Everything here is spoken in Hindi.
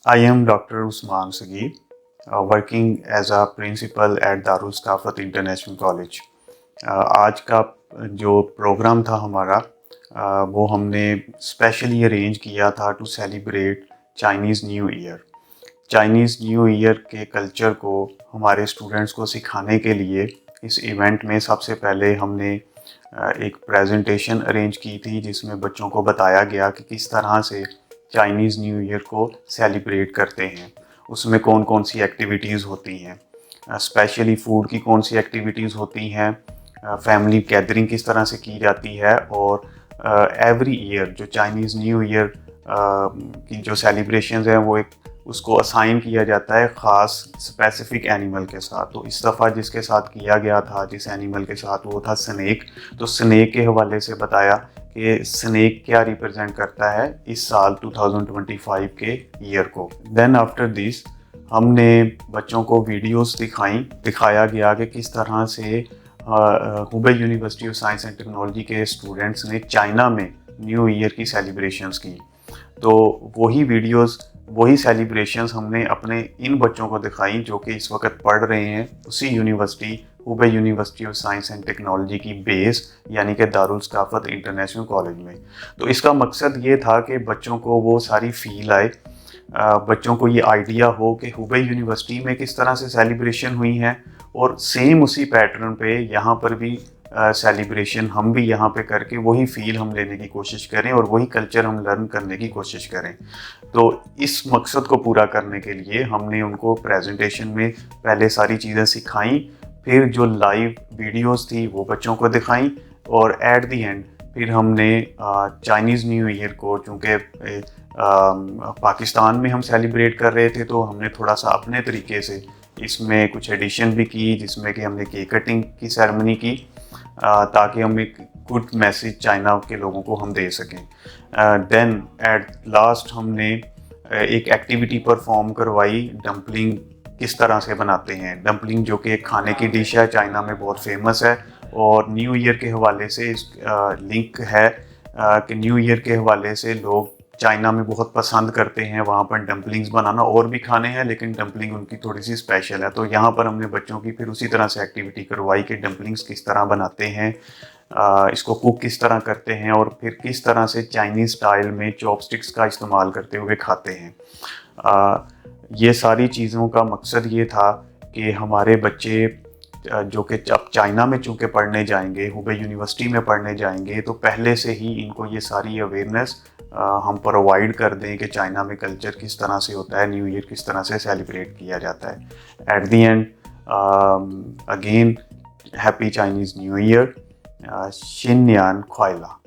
I am Dr. Usman Sagir, working as a principal at Darul Saqafat International College. आज का जो प्रोग्राम था हमारा वो हमने स्पेशली अरेंज किया था to celebrate Chinese new year. Chinese new year के कल्चर को हमारे स्टूडेंट्स को सिखाने के लिए इस इवेंट में सबसे पहले हमने एक प्रेजेंटेशन अरेंज की थी जिसमें बच्चों को बताया गया कि किस तरह से चाइनीज़ न्यू ईयर को सेलिब्रेट करते हैं, उसमें कौन कौन सी एक्टिविटीज़ होती हैं, स्पेशली फूड की कौन सी एक्टिविटीज़ होती हैं, फैमिली गैदरिंग किस तरह से की जाती है और एवरी ईयर जो चाइनीज़ न्यू ईयर की जो सेलिब्रेशंस हैं वो एक उसको असाइन किया जाता है ख़ास स्पेसिफिक एनिमल के साथ। तो इस दफ़ा जिसके साथ किया गया था, जिस एनिमल के साथ, वो था स्नेक। तो स्नेक के हवाले से बताया कि स्नेक क्या रिप्रेजेंट करता है इस साल 2025 के ईयर को। देन आफ्टर दिस हमने बच्चों को वीडियोस दिखाया गया कि किस तरह से Hubei university of science and technology के स्टूडेंट्स ने चाइना में न्यू ईयर की सेलिब्रेशंस की। तो वही सेलिब्रेशंस हमने अपने इन बच्चों को दिखाई जो कि इस वक्त पढ़ रहे हैं उसी university Hubei university of science and technology की बेस यानी कि दारुल सक़ाफ़त इंटरनेशनल कॉलेज में। तो इसका मकसद ये था कि बच्चों को वो सारी फील आए, बच्चों को ये आइडिया हो कि हुबे यूनिवर्सिटी में किस तरह से सेलिब्रेशन हुई हैं और सेम उसी पैटर्न पे यहाँ पर भी सेलिब्रेशन हम भी यहाँ पे करके वही फील हम लेने की कोशिश करें और वही कल्चर हम लर्न करने की कोशिश करें। तो इस मकसद को पूरा करने के लिए हमने उनको प्रेजेंटेशन में पहले सारी चीज़ें सिखाई, फिर जो लाइव वीडियोस थी वो बच्चों को दिखाई और एट द एंड फिर हमने चाइनीज़ न्यू ईयर को, चूँकि पाकिस्तान में हम सेलिब्रेट कर रहे थे तो हमने थोड़ा सा अपने तरीके से इसमें कुछ एडिशन भी की, जिसमें कि हमने केक कटिंग की सेरेमनी की ताकि हम एक गुड मैसेज चाइना के लोगों को हम दे सकें। देन एट लास्ट हमने एक एक्टिविटी परफॉर्म करवाई, डम्पलिंग किस तरह से बनाते हैं। डम्पलिंग जो कि एक खाने की डिश है, चाइना में बहुत फेमस है और न्यू ईयर के हवाले से इस लिंक है कि न्यू ईयर के हवाले से लोग चाइना में बहुत पसंद करते हैं वहाँ पर डम्पलिंग्स बनाना। और भी खाने हैं लेकिन डम्पलिंग उनकी थोड़ी सी स्पेशल है। तो यहाँ पर हमने बच्चों की फिर उसी तरह से एक्टिविटी करवाई कि डम्पलिंग्स किस तरह बनाते हैं, इसको कुक किस तरह करते हैं और फिर किस तरह से चाइनीज़ स्टाइल में चॉपस्टिक्स का इस्तेमाल करते हुए खाते हैं। ये सारी चीज़ों का मकसद ये था कि हमारे बच्चे जो कि अब चाइना में चूँकि पढ़ने जाएंगे, हुबे यूनिवर्सिटी में पढ़ने जाएंगे, तो पहले से ही इनको ये सारी अवेयरनेस हम प्रोवाइड कर दें कि चाइना में कल्चर किस तरह से होता है, न्यू ईयर किस तरह से सेलिब्रेट किया जाता है। At the end again happy Chinese new year, शिन्यान ख्वाइला।